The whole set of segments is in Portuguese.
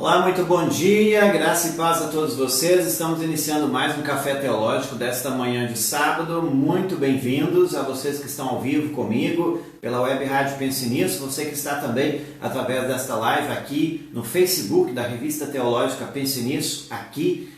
Olá, muito bom dia, graça e paz a todos vocês. Estamos iniciando mais um Café Teológico desta manhã de sábado. Muito bem-vindos a vocês que estão ao vivo comigo pela Web Rádio Pense Nisso, você que está também através desta live aqui no Facebook da Revista Teológica Pense Nisso. Aqui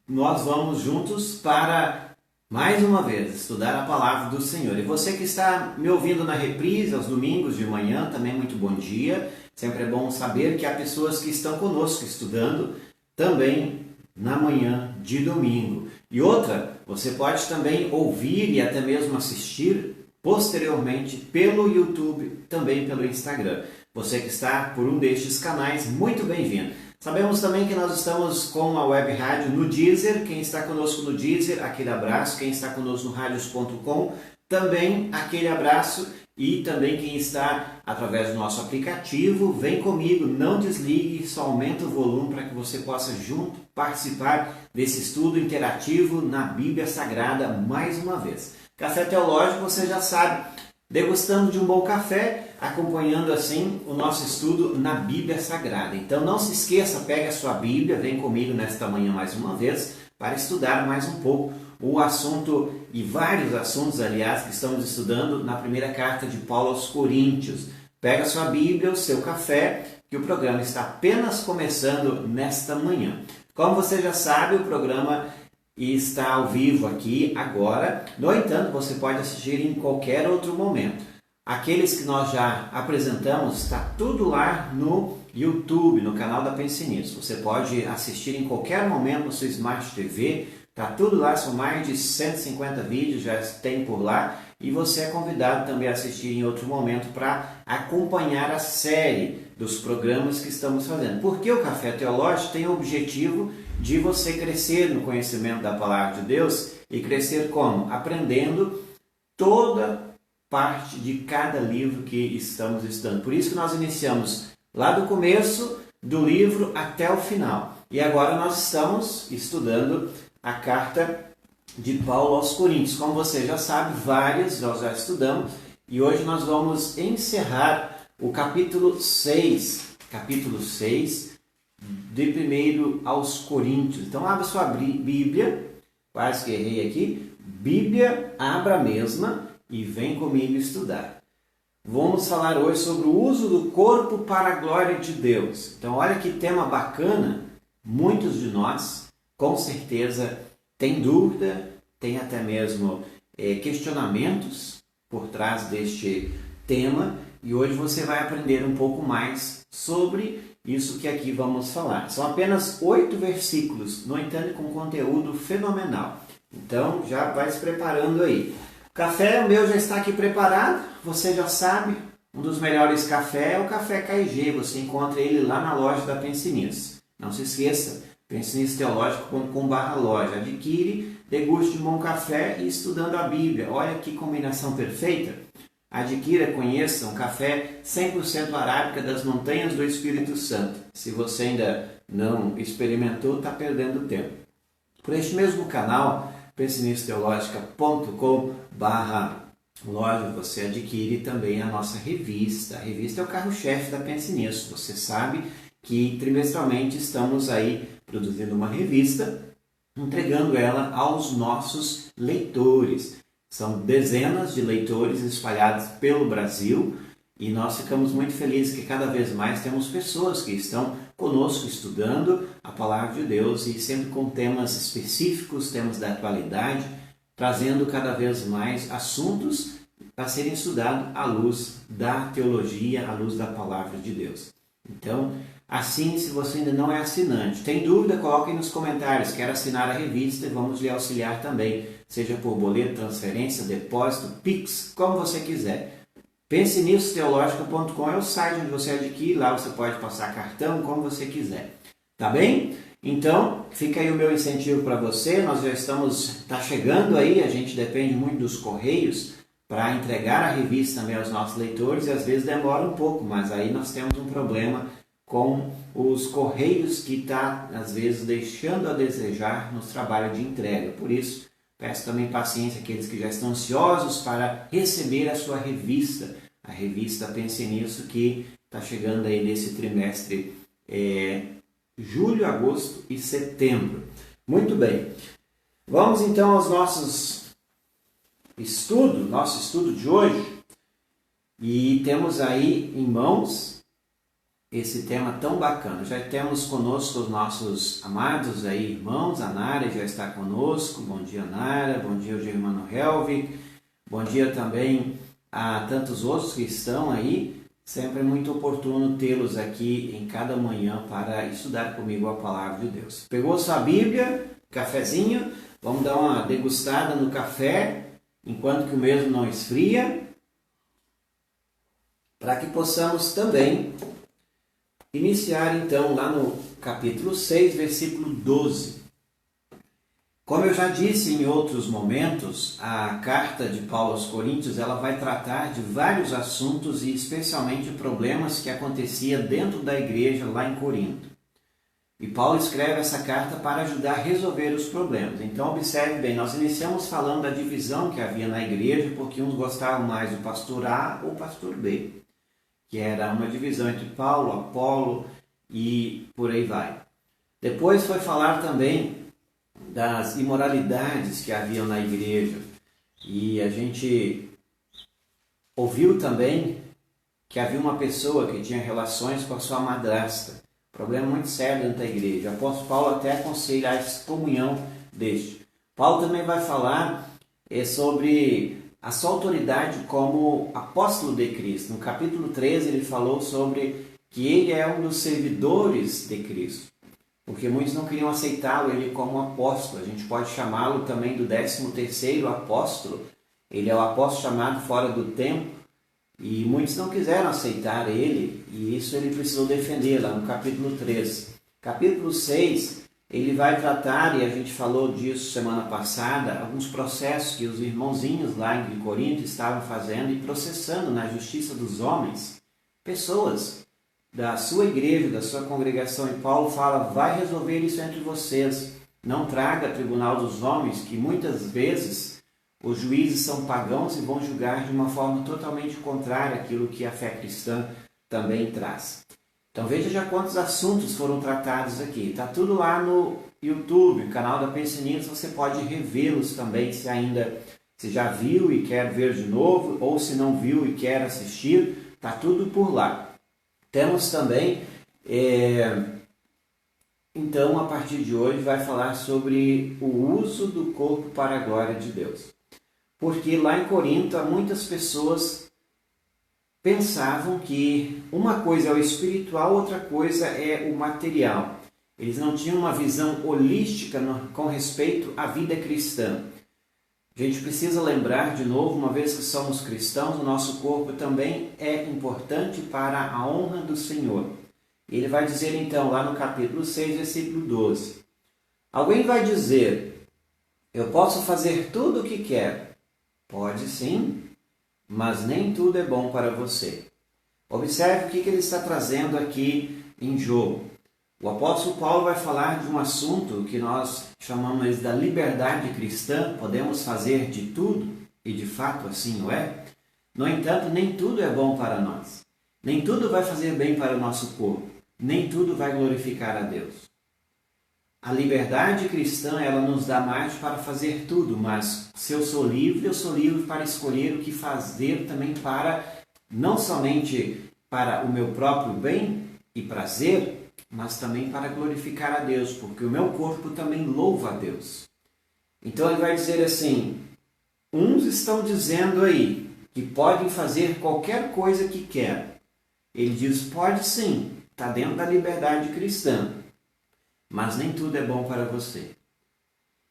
nós vamos juntos para, mais uma vez, estudar a Palavra do Senhor. E você que está me ouvindo na reprise aos domingos de manhã, também muito bom dia. Sempre é bom saber que há pessoas que estão conosco estudando também na manhã de domingo. E outra, você pode também ouvir e até mesmo assistir posteriormente pelo YouTube, também pelo Instagram. Você que está por um destes canais, muito bem-vindo. Sabemos também que nós estamos com a Web Rádio no Deezer. Quem está conosco no Deezer, aquele abraço. Quem está conosco no radios.com, também aquele abraço. E também quem está através do nosso aplicativo, vem comigo, não desligue, só aumenta o volume para que você possa junto participar desse estudo interativo na Bíblia Sagrada mais uma vez. Café Teológico, você já sabe, degustando de um bom café, acompanhando assim o nosso estudo na Bíblia Sagrada. Então não se esqueça, pegue a sua Bíblia, vem comigo nesta manhã mais uma vez para estudar mais um pouco o assunto e vários assuntos, aliás, que estamos estudando na primeira carta de Paulo aos Coríntios. Pega a sua Bíblia, o seu café, que o programa está apenas começando nesta manhã. Como você já sabe, o programa está ao vivo aqui agora. No entanto, você pode assistir em qualquer outro momento. Aqueles que nós já apresentamos, está tudo lá no YouTube, no canal da Pense Nisso. Você pode assistir em qualquer momento no seu Smart TV. Está tudo lá, são mais de 150 vídeos, já tem por lá. E você é convidado também a assistir em outro momento para acompanhar a série dos programas que estamos fazendo. Porque o Café Teológico tem o objetivo de você crescer no conhecimento da Palavra de Deus. E crescer como? Aprendendo toda parte de cada livro que estamos estudando. Por isso que nós iniciamos lá do começo do livro até o final. E agora nós estamos estudando a carta de Paulo aos Coríntios. Como você já sabe, várias nós já estudamos e hoje nós vamos encerrar o capítulo 6 de 1 aos Coríntios. Então abra sua Bíblia, quase que errei aqui, Bíblia, abra a mesma e vem comigo estudar. Vamos falar hoje sobre o uso do corpo para a glória de Deus. Então olha que tema bacana, muitos de nós com certeza tem dúvida, tem até mesmo questionamentos por trás deste tema e hoje você vai aprender um pouco mais sobre isso que aqui vamos falar. São apenas 8 versículos, no entanto com conteúdo fenomenal. Então já vai se preparando aí. O café, o meu já está aqui preparado, você já sabe, um dos melhores cafés é o Café KG, você encontra ele lá na loja da Pense Nisso. Não se esqueça, pensenissoteológico.com/loja. Adquire, deguste de bom café e estudando a Bíblia. Olha que combinação perfeita. Adquira, conheça um café 100% arábica das montanhas do Espírito Santo. Se você ainda não experimentou, está perdendo tempo. Por este mesmo canal, pensenissoteológica.com/loja, você adquire também a nossa revista. A revista é o carro-chefe da Pense Nisso. Você sabe que trimestralmente estamos aí produzindo uma revista, entregando ela aos nossos leitores. São dezenas de leitores espalhados pelo Brasil e nós ficamos muito felizes que cada vez mais temos pessoas que estão conosco estudando a Palavra de Deus e sempre com temas específicos, temas da atualidade, trazendo cada vez mais assuntos a serem estudados à luz da teologia, à luz da Palavra de Deus. Então, assim, se você ainda não é assinante, tem dúvida, coloque nos comentários, quer assinar a revista e vamos lhe auxiliar também, seja por boleto, transferência, depósito, Pix, como você quiser. pensenissoteológico.com é o site onde você adquire, lá você pode passar cartão, como você quiser. Tá bem? Então, fica aí o meu incentivo para você, nós já está chegando aí, a gente depende muito dos correios para entregar a revista também aos nossos leitores e às vezes demora um pouco, mas aí nós temos um problema com os correios que está, às vezes, deixando a desejar nos trabalhos de entrega. Por isso, peço também paciência àqueles que já estão ansiosos para receber a sua revista, a revista Pense Nisso, que está chegando aí nesse trimestre julho, agosto e setembro. Muito bem. Vamos então aos nosso estudo de hoje. E temos aí em mãos esse tema tão bacana. Já temos conosco os nossos amados aí irmãos. A Nara já está conosco. Bom dia, Nara. Bom dia, o Germano Helvig. Bom dia também a tantos outros que estão aí. Sempre é muito oportuno tê-los aqui em cada manhã para estudar comigo a palavra de Deus. Pegou sua Bíblia, cafezinho? Vamos dar uma degustada no café, enquanto que o mesmo não esfria, para que possamos também iniciar então lá no capítulo 6, versículo 12. Como eu já disse em outros momentos, a carta de Paulo aos Coríntios ela vai tratar de vários assuntos e especialmente problemas que acontecia dentro da igreja lá em Corinto. E Paulo escreve essa carta para ajudar a resolver os problemas. Então observe bem, nós iniciamos falando da divisão que havia na igreja, porque uns gostavam mais do pastor A ou pastor B, que era uma divisão entre Paulo, Apolo e por aí vai. Depois foi falar também das imoralidades que haviam na igreja. E a gente ouviu também que havia uma pessoa que tinha relações com a sua madrasta. Problema muito sério dentro da igreja. O apóstolo Paulo até aconselha a excomunhão deste. Paulo também vai falar sobre a sua autoridade como apóstolo de Cristo. No capítulo 13 ele falou sobre que ele é um dos servidores de Cristo, porque muitos não queriam aceitá-lo ele como apóstolo. A gente pode chamá-lo também do 13º apóstolo. Ele é o apóstolo chamado fora do tempo, e muitos não quiseram aceitar ele, e isso ele precisou defender lá no capítulo 13. Capítulo 6, ele vai tratar, e a gente falou disso semana passada, alguns processos que os irmãozinhos lá em Corinto estavam fazendo e processando na justiça dos homens, pessoas da sua igreja, da sua congregação. E Paulo fala, vai resolver isso entre vocês, não traga tribunal dos homens, que muitas vezes os juízes são pagãos e vão julgar de uma forma totalmente contrária àquilo que a fé cristã também traz. Então veja já quantos assuntos foram tratados aqui. Está tudo lá no YouTube, canal da Pensinitos, você pode revê-los também se já viu e quer ver de novo, ou se não viu e quer assistir, está tudo por lá. Temos também, então a partir de hoje vai falar sobre o uso do corpo para a glória de Deus. Porque lá em Corinto, muitas pessoas pensavam que uma coisa é o espiritual, outra coisa é o material. Eles não tinham uma visão holística com respeito à vida cristã. A gente precisa lembrar de novo, uma vez que somos cristãos, o nosso corpo também é importante para a honra do Senhor. Ele vai dizer então, lá no capítulo 6, versículo 12. Alguém vai dizer, eu posso fazer tudo o que quero. Pode sim, mas nem tudo é bom para você. Observe o que ele está trazendo aqui em jogo. O apóstolo Paulo vai falar de um assunto que nós chamamos da liberdade cristã. Podemos fazer de tudo, e de fato assim não é. No entanto, nem tudo é bom para nós. Nem tudo vai fazer bem para o nosso corpo. Nem tudo vai glorificar a Deus. A liberdade cristã, ela nos dá mais para fazer tudo, mas se eu sou livre para escolher o que fazer também para, não somente para o meu próprio bem e prazer, mas também para glorificar a Deus, porque o meu corpo também louva a Deus. Então ele vai dizer assim, uns estão dizendo aí que podem fazer qualquer coisa que querem. Ele diz, pode sim, está dentro da liberdade cristã. Mas nem tudo é bom para você.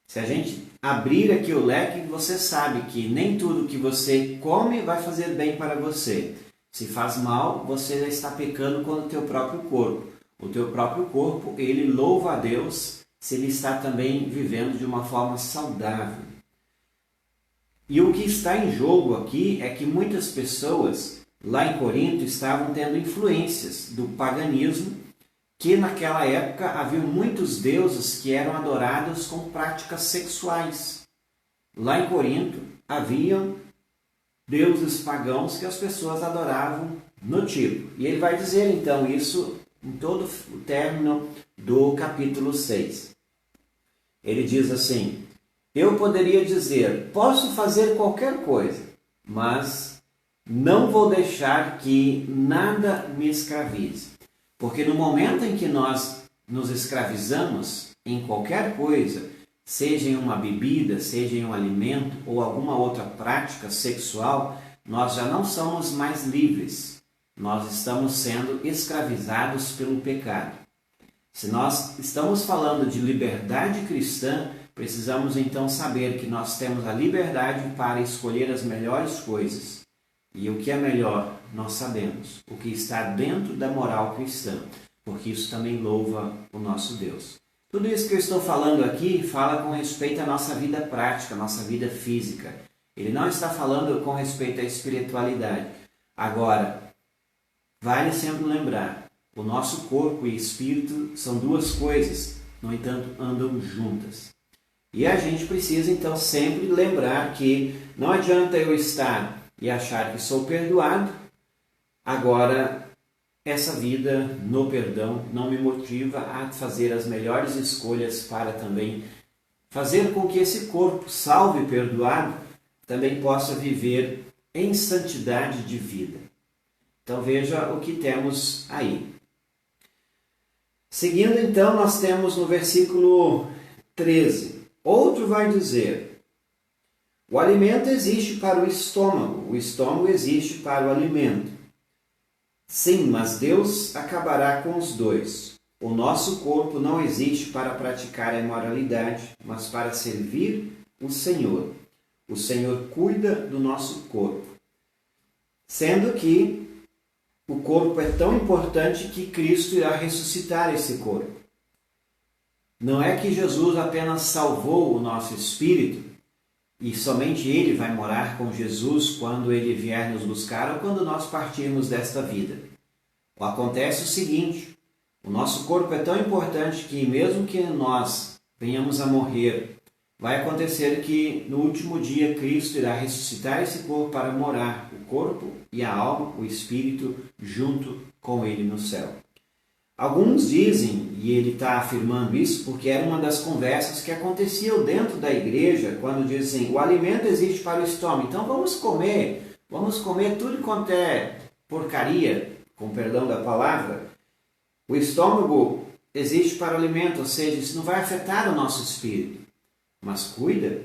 Se a gente abrir aqui o leque, você sabe que nem tudo que você come vai fazer bem para você. Se faz mal, você já está pecando com o teu próprio corpo. O teu próprio corpo, ele louva a Deus se ele está também vivendo de uma forma saudável. E o que está em jogo aqui é que muitas pessoas lá em Corinto estavam tendo influências do paganismo, que naquela época havia muitos deuses que eram adorados com práticas sexuais. Lá em Corinto haviam deuses pagãos que as pessoas adoravam no tipo. E ele vai dizer então isso em todo o término do capítulo 6. Ele diz assim: eu poderia dizer, posso fazer qualquer coisa, mas não vou deixar que nada me escravize. Porque no momento em que nós nos escravizamos em qualquer coisa, seja em uma bebida, seja em um alimento ou alguma outra prática sexual, nós já não somos mais livres. Nós estamos sendo escravizados pelo pecado. Se nós estamos falando de liberdade cristã, precisamos então saber que nós temos a liberdade para escolher as melhores coisas. E o que é melhor, nós sabemos. O que está dentro da moral cristã, porque isso também louva o nosso Deus. Tudo isso que eu estou falando aqui fala com respeito à nossa vida prática, à nossa vida física. Ele não está falando com respeito à espiritualidade. Agora, vale sempre lembrar, o nosso corpo e espírito são duas coisas, no entanto, andam juntas. E a gente precisa, então, sempre lembrar que não adianta eu estar e achar que sou perdoado, agora essa vida no perdão não me motiva a fazer as melhores escolhas para também fazer com que esse corpo, salvo e perdoado, também possa viver em santidade de vida. Então veja o que temos aí. Seguindo então, nós temos no versículo 13. Outro vai dizer: o alimento existe para o estômago existe para o alimento. Sim, mas Deus acabará com os dois. O nosso corpo não existe para praticar a imoralidade, mas para servir o Senhor. O Senhor cuida do nosso corpo. Sendo que o corpo é tão importante que Cristo irá ressuscitar esse corpo. Não é que Jesus apenas salvou o nosso espírito e somente Ele vai morar com Jesus quando Ele vier nos buscar ou quando nós partirmos desta vida. Acontece o seguinte: o nosso corpo é tão importante que mesmo que nós venhamos a morrer, vai acontecer que no último dia Cristo irá ressuscitar esse corpo para morar, o corpo e a alma, o espírito, junto com Ele no céu. Alguns dizem, e ele está afirmando isso, porque era uma das conversas que aconteciam dentro da igreja, quando dizem, o alimento existe para o estômago, então vamos comer tudo quanto é porcaria, com perdão da palavra. O estômago existe para o alimento, ou seja, isso não vai afetar o nosso espírito. Mas cuida.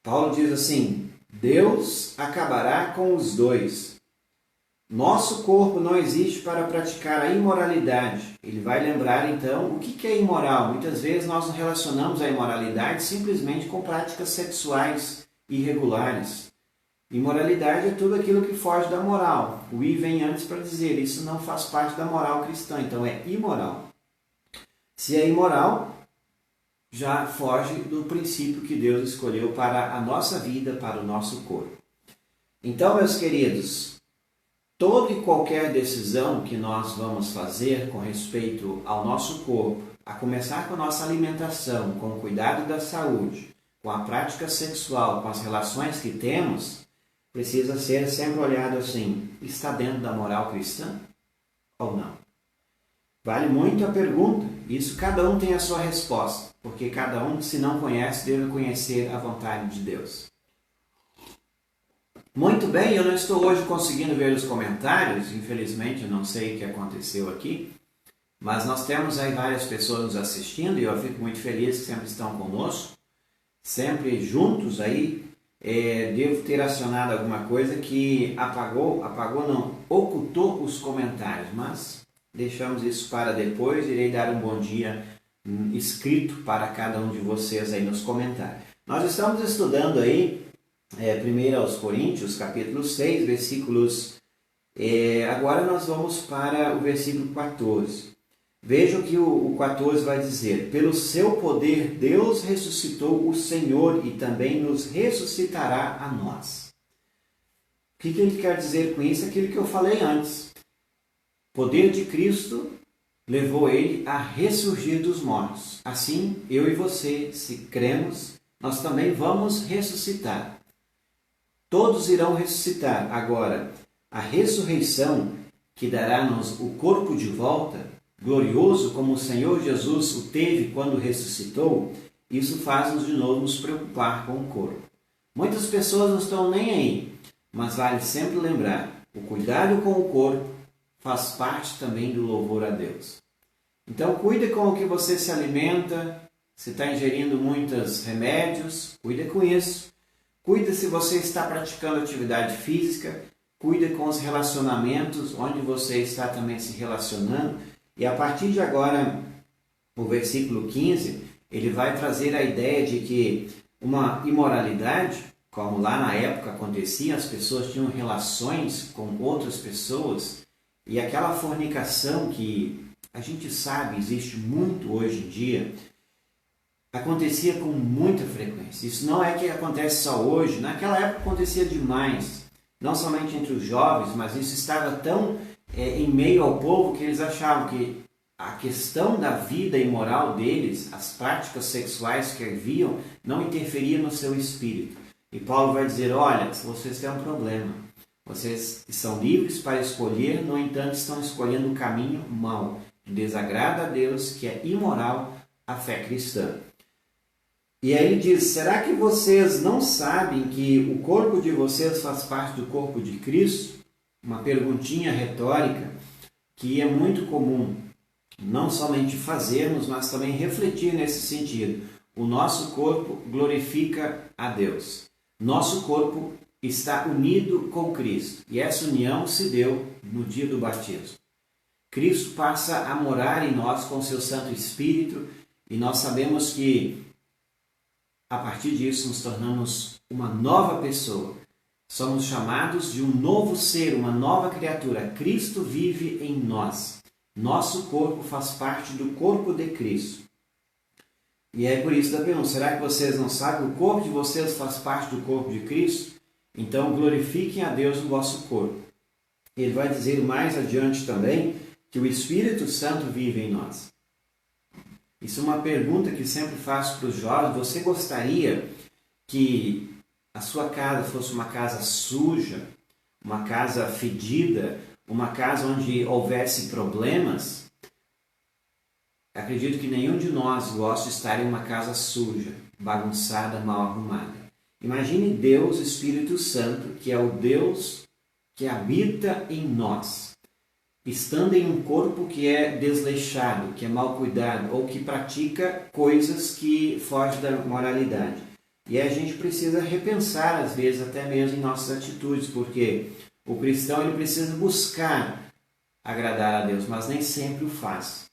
Paulo diz assim: Deus acabará com os dois. Nosso corpo não existe para praticar a imoralidade. Ele vai lembrar então o que é imoral. Muitas vezes nós nos relacionamos à imoralidade simplesmente com práticas sexuais irregulares. Imoralidade é tudo aquilo que foge da moral. O I vem antes para dizer, isso não faz parte da moral cristã, então é imoral. Se é imoral, já foge do princípio que Deus escolheu para a nossa vida, para o nosso corpo. Então, meus queridos, toda e qualquer decisão que nós vamos fazer com respeito ao nosso corpo, a começar com a nossa alimentação, com o cuidado da saúde, com a prática sexual, com as relações que temos, precisa ser sempre olhado assim, está dentro da moral cristã ou não? Vale muito a pergunta, isso cada um tem a sua resposta, porque cada um, se não conhece, deve conhecer a vontade de Deus. Muito bem, eu não estou hoje conseguindo ver os comentários, infelizmente, eu não sei o que aconteceu aqui, mas nós temos aí várias pessoas nos assistindo e eu fico muito feliz que sempre estão conosco, sempre juntos aí. Devo ter acionado alguma coisa que ocultou os comentários, mas deixamos isso para depois, irei dar um bom dia escrito para cada um de vocês aí nos comentários. Nós estamos estudando aí 1 aos Coríntios, capítulo 6, versículos... agora nós vamos para o versículo 14. Vejam que o 14 vai dizer, pelo seu poder Deus ressuscitou o Senhor e também nos ressuscitará a nós. O que ele quer dizer com isso? Aquilo que eu falei antes. O poder de Cristo levou ele a ressurgir dos mortos. Assim, eu e você, se cremos, nós também vamos ressuscitar. Todos irão ressuscitar. Agora, a ressurreição que dará-nos o corpo de volta, glorioso como o Senhor Jesus o teve quando ressuscitou, isso faz-nos de novo nos preocupar com o corpo. Muitas pessoas não estão nem aí, mas vale sempre lembrar, o cuidado com o corpo faz parte também do louvor a Deus. Então cuide com o que você se alimenta, se está ingerindo muitos remédios, cuide com isso. Cuide se você está praticando atividade física, cuide com os relacionamentos, onde você está também se relacionando. E a partir de agora, o versículo 15, ele vai trazer a ideia de que uma imoralidade, como lá na época acontecia, as pessoas tinham relações com outras pessoas, e aquela fornicação que a gente sabe existe muito hoje em dia, acontecia com muita frequência. Isso não é que acontece só hoje, naquela época acontecia demais, não somente entre os jovens, mas isso estava tão em meio ao povo que eles achavam que a questão da vida imoral deles, as práticas sexuais que haviam, não interferia no seu espírito. E Paulo vai dizer, olha, vocês têm um problema, vocês são livres para escolher, no entanto estão escolhendo o caminho mau, que desagrada a Deus, que é imoral à fé cristã. E aí ele diz, será que vocês não sabem que o corpo de vocês faz parte do corpo de Cristo? Uma perguntinha retórica que é muito comum, não somente fazermos, mas também refletir nesse sentido. O nosso corpo glorifica a Deus. Nosso corpo está unido com Cristo. E essa união se deu no dia do batismo. Cristo passa a morar em nós com seu Santo Espírito e nós sabemos que a partir disso nos tornamos uma nova pessoa. Somos chamados de um novo ser, uma nova criatura. Cristo vive em nós. Nosso corpo faz parte do corpo de Cristo. E é por isso da pergunta, será que vocês não sabem? O corpo de vocês faz parte do corpo de Cristo? Então glorifiquem a Deus no vosso corpo. Ele vai dizer mais adiante também que o Espírito Santo vive em nós. Isso é uma pergunta que sempre faço para os jovens. Você gostaria que a sua casa fosse uma casa suja, uma casa fedida, uma casa onde houvesse problemas? Acredito que nenhum de nós gosta de estar em uma casa suja, bagunçada, mal arrumada. Imagine Deus, Espírito Santo, que é o Deus que habita em nós, estando em um corpo que é desleixado, que é mal cuidado, ou que pratica coisas que fogem da moralidade. E a gente precisa repensar, às vezes, até mesmo em nossas atitudes, porque o cristão ele precisa buscar agradar a Deus, mas nem sempre o faz.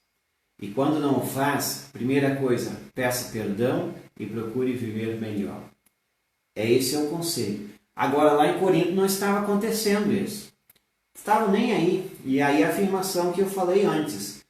E quando não o faz, primeira coisa, peça perdão e procure viver melhor. Esse é o conselho. Agora, lá em Corinto não estava acontecendo isso. Estavam nem aí. E aí a afirmação que eu falei antes.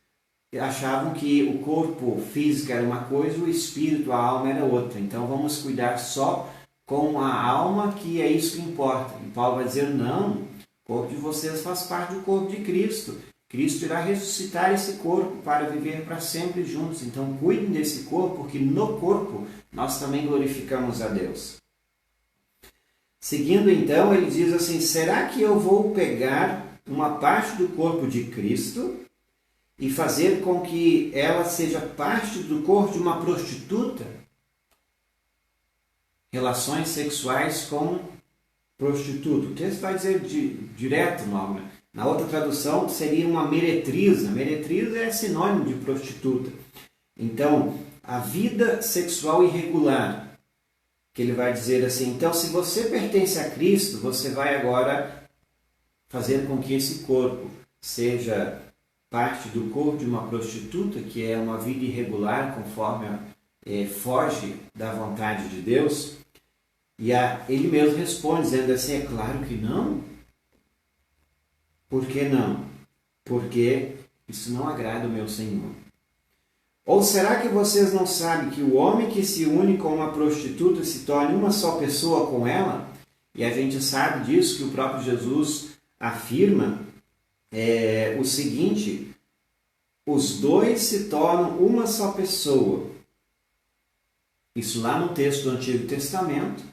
Achavam que o corpo físico era uma coisa, o espírito, a alma era outra. Então vamos cuidar só com a alma, que é isso que importa. E Paulo vai dizer, não, o corpo de vocês faz parte do corpo de Cristo. Cristo irá ressuscitar esse corpo para viver para sempre juntos. Então cuidem desse corpo, porque no corpo nós também glorificamos a Deus. Seguindo então, ele diz assim, será que eu vou pegar uma parte do corpo de Cristo e fazer com que ela seja parte do corpo de uma prostituta? Relações sexuais com prostituta. O texto vai dizer direto, não, né? Na outra tradução seria uma meretriza. Meretriza é sinônimo de prostituta. Então, a vida sexual irregular, que ele vai dizer assim, então se você pertence a Cristo, você vai agora fazer com que esse corpo seja parte do corpo de uma prostituta, que é uma vida irregular, conforme foge da vontade de Deus. E ele mesmo responde, dizendo assim, é claro que não. Por que não? Porque isso não agrada o meu Senhor. Ou será que vocês não sabem que o homem que se une com uma prostituta se torna uma só pessoa com ela? E a gente sabe disso, que o próprio Jesus afirma o seguinte, os dois se tornam uma só pessoa. Isso lá no texto do Antigo Testamento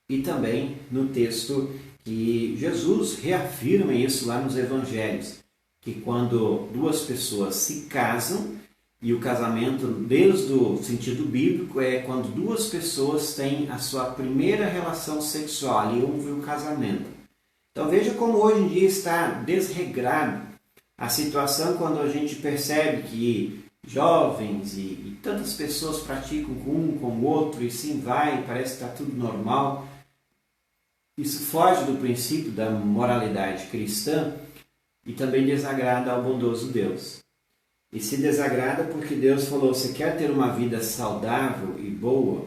e também no texto que Jesus reafirma isso lá nos Evangelhos. que quando duas pessoas se casam, e o casamento, desde o sentido bíblico, é quando duas pessoas têm a sua primeira relação sexual, ali houve o casamento. Então veja como hoje em dia está desregrado a situação quando a gente percebe que jovens e tantas pessoas praticam com um, com o outro, e sim vai, parece que está tudo normal. Isso foge do princípio da moralidade cristã e também desagrada ao bondoso Deus. E se desagrada porque Deus falou, você quer ter uma vida saudável e boa?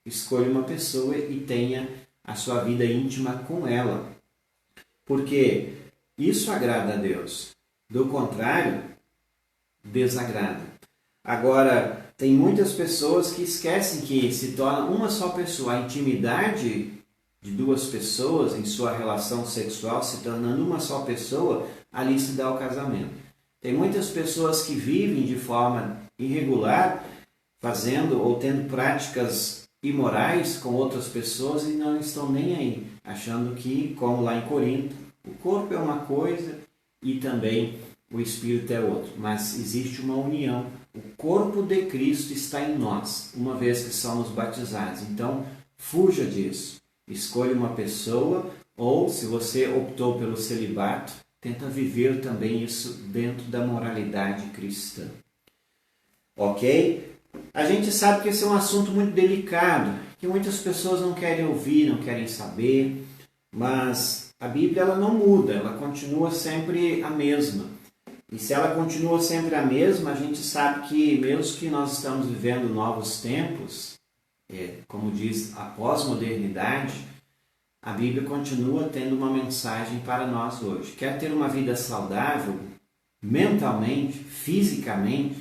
Escolha uma pessoa e tenha a sua vida íntima com ela. Porque isso agrada a Deus. Do contrário, desagrada. Agora, tem muitas pessoas que esquecem que se torna uma só pessoa. A intimidade de duas pessoas em sua relação sexual, se tornando uma só pessoa, ali se dá o casamento. Tem muitas pessoas que vivem de forma irregular, fazendo ou tendo práticas imorais com outras pessoas e não estão nem aí, achando que, como lá em Corinto, o corpo é uma coisa e também o espírito é outro. Mas existe uma união. O corpo de Cristo está em nós, uma vez que somos batizados. Então, fuja disso. Escolha uma pessoa ou, se você optou pelo celibato, tenta viver também isso dentro da moralidade cristã. Ok? A gente sabe que esse é um assunto muito delicado, que muitas pessoas não querem ouvir, não querem saber, mas a Bíblia ela não muda, ela continua sempre a mesma. E se ela continua sempre a mesma, a gente sabe que mesmo que nós estamos vivendo novos tempos, como diz a pós-modernidade, a Bíblia continua tendo uma mensagem para nós hoje. Quer ter uma vida saudável, mentalmente, fisicamente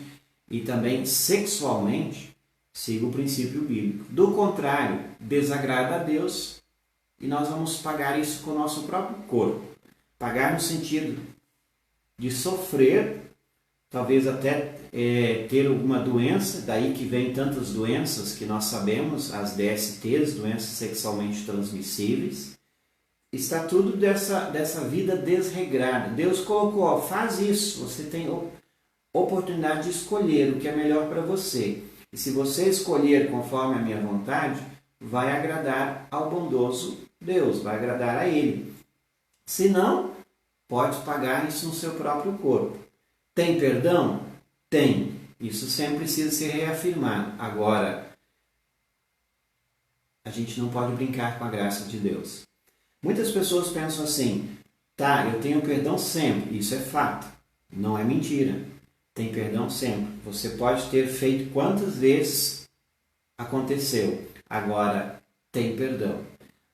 e também sexualmente? Siga o princípio bíblico. Do contrário, desagrada a Deus e nós vamos pagar isso com o nosso próprio corpo. Pagar no sentido de sofrer, talvez até ter alguma doença, daí que vem tantas doenças que nós sabemos, as DSTs, doenças sexualmente transmissíveis. Está tudo dessa vida desregrada. Deus colocou, faz isso, você tem oportunidade de escolher o que é melhor para você. E se você escolher conforme a minha vontade, vai agradar ao bondoso Deus, vai agradar a Ele. Se não, pode pagar isso no seu próprio corpo. Tem perdão? Tem. Isso sempre precisa ser reafirmado. Agora, a gente não pode brincar com a graça de Deus. Muitas pessoas pensam assim, tá, eu tenho perdão sempre. Isso é fato, não é mentira. Tem perdão sempre. Você pode ter feito quantas vezes aconteceu. Agora, tem perdão.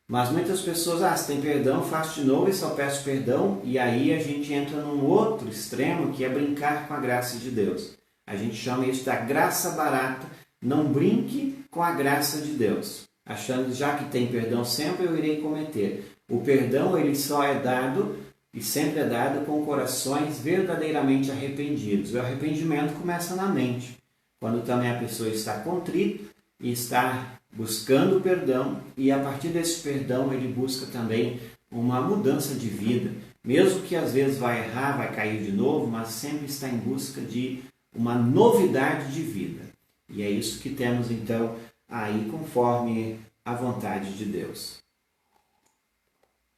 Mas muitas pessoas, se tem perdão, faço de novo e só peço perdão. E aí a gente entra num outro extremo, que é brincar com a graça de Deus. A gente chama isso da graça barata. Não brinque com a graça de Deus. Achando, já que tem perdão sempre, eu irei cometer. O perdão, ele só é dado, e sempre é dado, com corações verdadeiramente arrependidos. O arrependimento começa na mente. Quando também a pessoa está contrita e está buscando o perdão, e a partir desse perdão ele busca também uma mudança de vida, mesmo que às vezes vai errar, vai cair de novo, mas sempre está em busca de uma novidade de vida. E é isso que temos então aí conforme a vontade de Deus.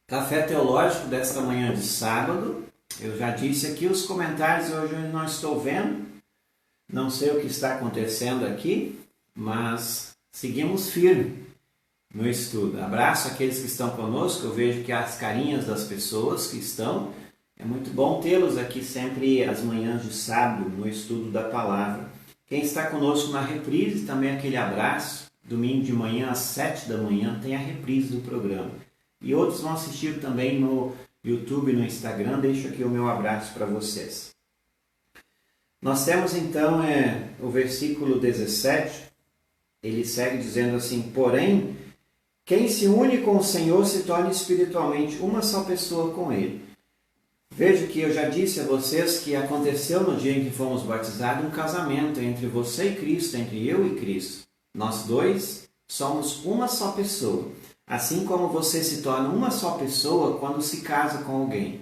Café teológico desta manhã de sábado. Eu já disse aqui os comentários, hoje eu não estou vendo, não sei o que está acontecendo aqui, mas seguimos firme no estudo. Abraço aqueles que estão conosco, eu vejo que as carinhas das pessoas que estão, é muito bom tê-los aqui sempre às manhãs de sábado no estudo da palavra. Quem está conosco na reprise, também aquele abraço. Domingo de manhã às 7 da manhã tem a reprise do programa. E outros vão assistir também no YouTube e no Instagram. Deixo aqui o meu abraço para vocês. Nós temos então o versículo 17. Ele segue dizendo assim, porém, quem se une com o Senhor se torna espiritualmente uma só pessoa com Ele. Veja que eu já disse a vocês que aconteceu no dia em que fomos batizados um casamento entre você e Cristo, entre eu e Cristo. Nós dois somos uma só pessoa. Assim como você se torna uma só pessoa quando se casa com alguém.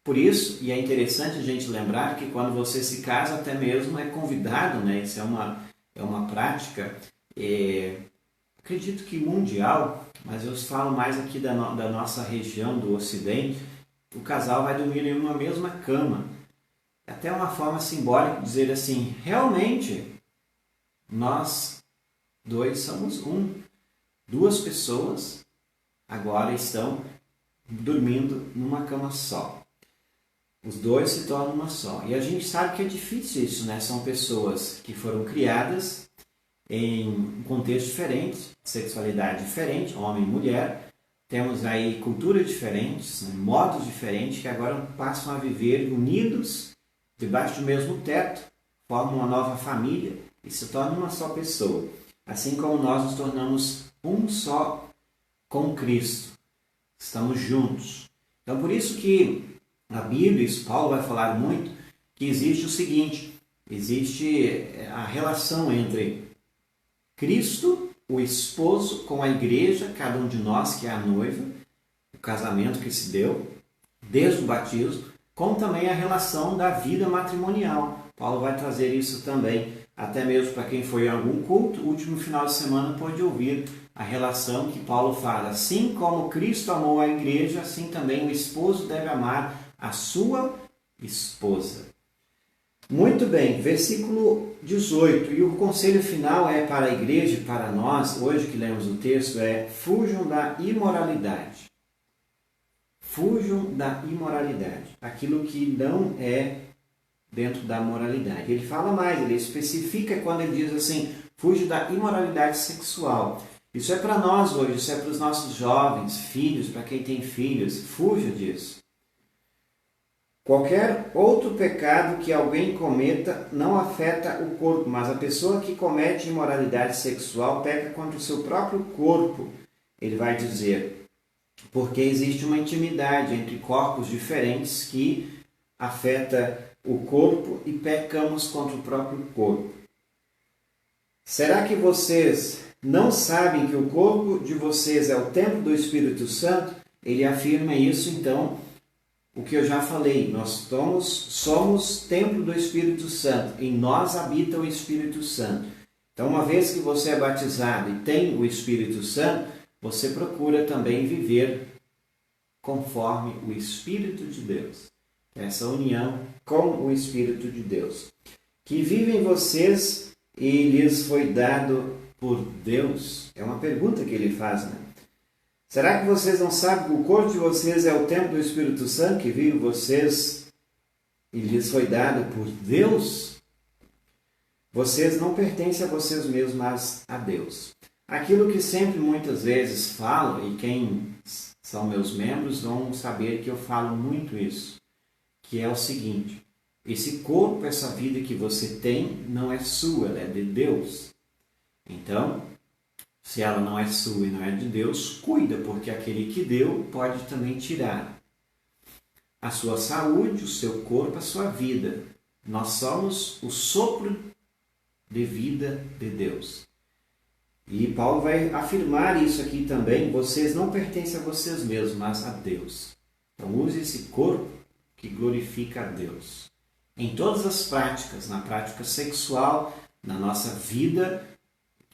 Por isso, e é interessante a gente lembrar que quando você se casa, até mesmo é convidado, né? Isso é uma prática, acredito que mundial, mas eu falo mais aqui da nossa região do Ocidente. O casal vai dormir em uma mesma cama. Até uma forma simbólica de dizer assim, realmente, nós dois somos um. Duas pessoas agora estão dormindo numa cama só. Os dois se tornam uma só. E a gente sabe que é difícil isso, né? São pessoas que foram criadas em um contexto diferente, sexualidade diferente, homem e mulher. Temos aí culturas diferentes, né? Modos diferentes, que agora passam a viver unidos, debaixo do mesmo teto, formam uma nova família e se tornam uma só pessoa. Assim como nós nos tornamos um só com Cristo. Estamos juntos. Então, por isso que na Bíblia, isso Paulo vai falar muito, que existe o seguinte, existe a relação entre Cristo, o esposo, com a igreja, cada um de nós que é a noiva, o casamento que se deu, desde o batismo, como também a relação da vida matrimonial. Paulo vai trazer isso também, até mesmo para quem foi em algum culto, o último final de semana pode ouvir a relação que Paulo fala. Assim como Cristo amou a igreja, assim também o esposo deve amar a sua esposa. Muito bem, versículo 18. E o conselho final é para a igreja e para nós, hoje que lemos o texto, é fujam da imoralidade. Fujam da imoralidade. Aquilo que não é dentro da moralidade. Ele fala mais, ele especifica quando ele diz assim, fuja da imoralidade sexual. Isso é para nós hoje, isso é para os nossos jovens, filhos, para quem tem filhos, fuja disso. Qualquer outro pecado que alguém cometa não afeta o corpo, mas a pessoa que comete imoralidade sexual peca contra o seu próprio corpo. Ele vai dizer, porque existe uma intimidade entre corpos diferentes que afeta o corpo e pecamos contra o próprio corpo. Será que vocês não sabem que o corpo de vocês é o templo do Espírito Santo? Ele afirma isso, então, o que eu já falei, nós somos templo do Espírito Santo, em nós habita o Espírito Santo. Então, uma vez que você é batizado e tem o Espírito Santo, você procura também viver conforme o Espírito de Deus. Essa união com o Espírito de Deus. Que vive em vocês e lhes foi dado por Deus. É uma pergunta que ele faz, né? Será que vocês não sabem que o corpo de vocês é o templo do Espírito Santo que vive em vocês e lhes foi dado por Deus? Vocês não pertencem a vocês mesmos, mas a Deus. Aquilo que sempre muitas vezes falo, e quem são meus membros vão saber que eu falo muito isso, que é o seguinte, esse corpo, essa vida que você tem, não é sua, ela é de Deus. Então, se ela não é sua e não é de Deus, cuida, porque aquele que deu pode também tirar a sua saúde, o seu corpo, a sua vida. Nós somos o sopro de vida de Deus. E Paulo vai afirmar isso aqui também, vocês não pertencem a vocês mesmos, mas a Deus. Então use esse corpo que glorifica a Deus. Em todas as práticas, na prática sexual, na nossa vida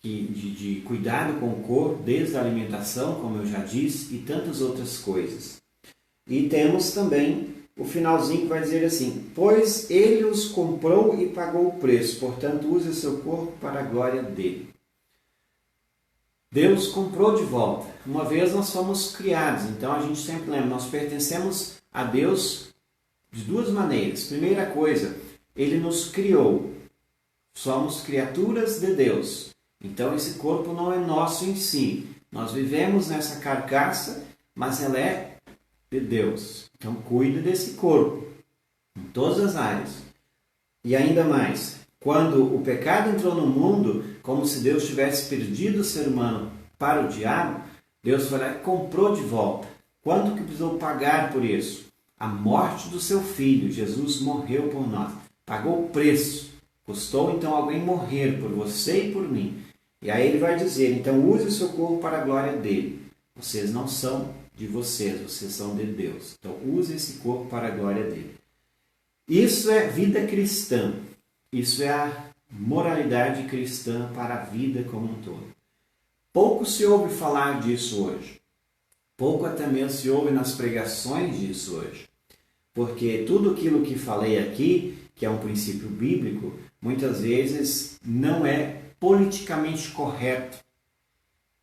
de cuidado com o corpo, desde a alimentação, como eu já disse, e tantas outras coisas. E temos também o finalzinho que vai dizer assim, pois ele os comprou e pagou o preço, portanto use o seu corpo para a glória dele. Deus comprou de volta. Uma vez nós fomos criados, então a gente sempre lembra, nós pertencemos a Deus de duas maneiras. Primeira coisa, ele nos criou. Somos criaturas de Deus. Então esse corpo não é nosso em si. Nós vivemos nessa carcaça, mas ela é de Deus. Então cuide desse corpo, em todas as áreas. E ainda mais, quando o pecado entrou no mundo, como se Deus tivesse perdido o ser humano para o diabo, Deus foi lá e comprou de volta. Quanto que precisou pagar por isso? A morte do seu filho. Jesus morreu por nós. Pagou o preço. Custou então alguém morrer por você e por mim. E aí ele vai dizer, então use o seu corpo para a glória dele. Vocês não são de vocês são de Deus. Então use esse corpo para a glória dele. Isso é vida cristã, isso é a moralidade cristã para a vida como um todo. Pouco se ouve falar disso hoje, pouco até mesmo se ouve nas pregações disso hoje, porque tudo aquilo que falei aqui, que é um princípio bíblico, muitas vezes não é politicamente correto.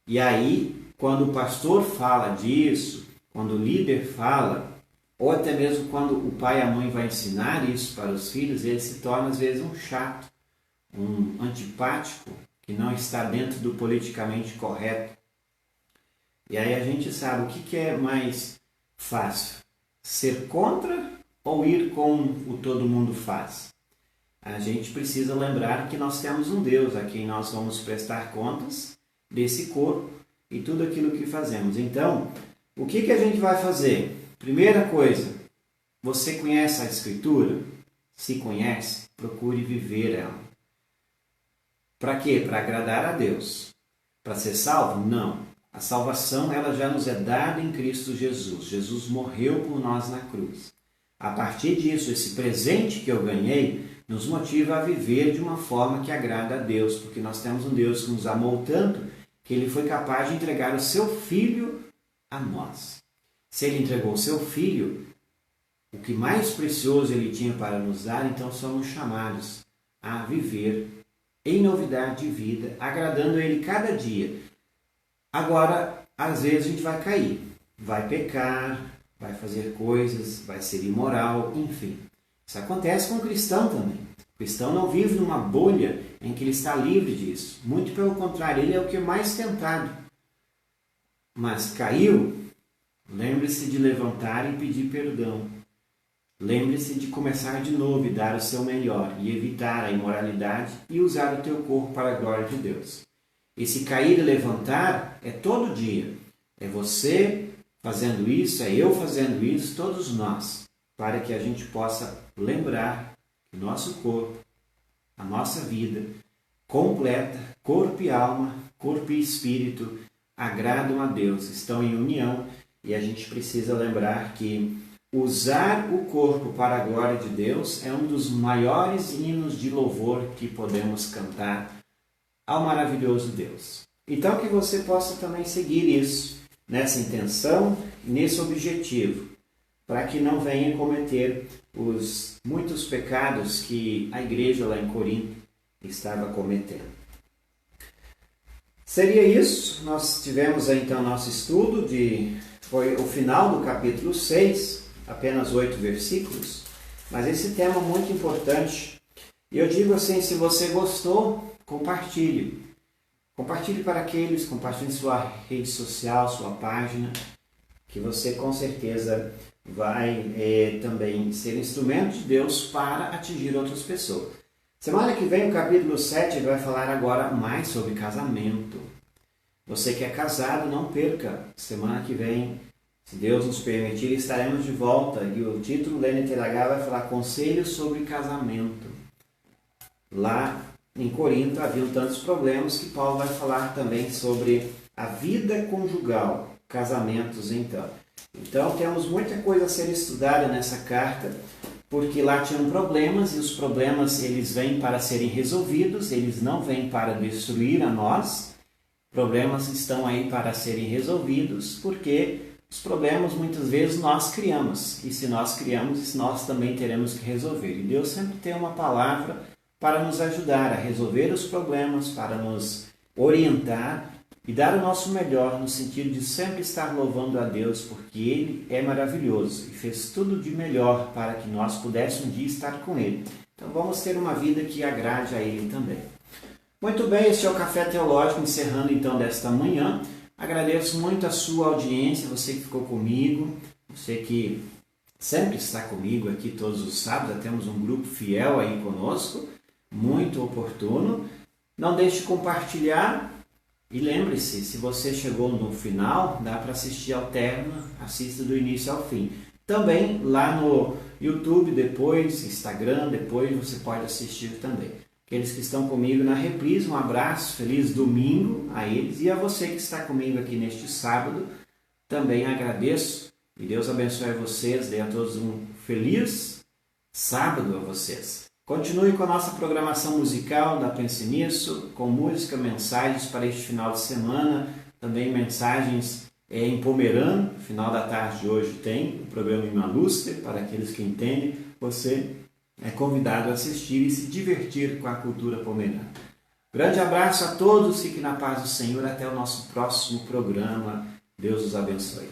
E aí, quando o pastor fala disso, quando o líder fala, ou até mesmo quando o pai e a mãe vai ensinar isso para os filhos, ele se torna às vezes um chato, um antipático, que não está dentro do politicamente correto. E aí a gente sabe o que é mais fácil, ser contra ou ir com o todo mundo faz. A gente precisa lembrar que nós temos um Deus a quem nós vamos prestar contas desse corpo e tudo aquilo que fazemos. Então, o que a gente vai fazer? Primeira coisa, você conhece a Escritura? Se conhece, procure viver ela. Para quê? Para agradar a Deus. Para ser salvo? Não. A salvação ela já nos é dada em Cristo Jesus. Jesus morreu por nós na cruz. A partir disso, esse presente que eu ganhei nos motiva a viver de uma forma que agrada a Deus, porque nós temos um Deus que nos amou tanto que Ele foi capaz de entregar o seu Filho a nós. Se Ele entregou o seu Filho, o que mais precioso Ele tinha para nos dar, então somos chamados a viver em novidade de vida, agradando a Ele cada dia. Agora, às vezes a gente vai cair, vai pecar, vai fazer coisas, vai ser imoral, enfim. Isso acontece com o cristão também. O cristão não vive numa bolha em que ele está livre disso. Muito pelo contrário, ele é o que é mais tentado. Mas caiu, lembre-se de levantar e pedir perdão. Lembre-se de começar de novo e dar o seu melhor e evitar a imoralidade e usar o teu corpo para a glória de Deus. Esse cair e levantar é todo dia. É você fazendo isso, é eu fazendo isso, todos nós, para que a gente possa lembrar que o nosso corpo, a nossa vida completa, corpo e alma, corpo e espírito, agradam a Deus, estão em união e a gente precisa lembrar que usar o corpo para a glória de Deus é um dos maiores hinos de louvor que podemos cantar ao maravilhoso Deus. Então que você possa também seguir isso, nessa intenção e nesse objetivo, para que não venha cometer os muitos pecados que a igreja lá em Corinto estava cometendo. Seria isso, nós tivemos aí, então nosso estudo, foi o final do capítulo 6, apenas 8 versículos, mas esse tema é muito importante. E eu digo assim, se você gostou, compartilhe. Compartilhe para aqueles, compartilhe sua rede social, sua página, que você com certeza vai também ser instrumento de Deus para atingir outras pessoas. Semana que vem, o capítulo 7 vai falar agora mais sobre casamento. Você que é casado, não perca. Semana que vem, se Deus nos permitir, estaremos de volta. E o título da NTLH vai falar Conselhos sobre Casamento. Lá em Corinto haviam tantos problemas que Paulo vai falar também sobre a vida conjugal, casamentos então. Então temos muita coisa a ser estudada nessa carta, porque lá tinham problemas e os problemas eles vêm para serem resolvidos, eles não vêm para destruir a nós. Problemas estão aí para serem resolvidos, porque os problemas muitas vezes nós criamos, e se nós criamos, nós também teremos que resolver. E Deus sempre tem uma palavra para nos ajudar a resolver os problemas, para nos orientar e dar o nosso melhor no sentido de sempre estar louvando a Deus, porque Ele é maravilhoso e fez tudo de melhor para que nós pudéssemos um dia estar com Ele. Então vamos ter uma vida que agrade a Ele também. Muito bem, este é o Café Teológico, encerrando então desta manhã. Agradeço muito a sua audiência, você que ficou comigo, você que sempre está comigo aqui todos os sábados, temos um grupo fiel aí conosco, muito oportuno. Não deixe de compartilhar e lembre-se, se você chegou no final, dá para assistir ao término, assista do início ao fim. Também lá no YouTube depois, Instagram depois, você pode assistir também. Aqueles que estão comigo na reprise, um abraço, feliz domingo a eles e a você que está comigo aqui neste sábado, também agradeço e Deus abençoe vocês, dê a todos um feliz sábado a vocês. Continue com a nossa programação musical da Pense Nisso, com música, mensagens para este final de semana, também mensagens em pomerano. Final da tarde de hoje tem o programa em Maluster, para aqueles que entendem, você é convidado a assistir e se divertir com a cultura pomerana. Grande abraço a todos, fiquem na paz do Senhor, até o nosso próximo programa. Deus os abençoe.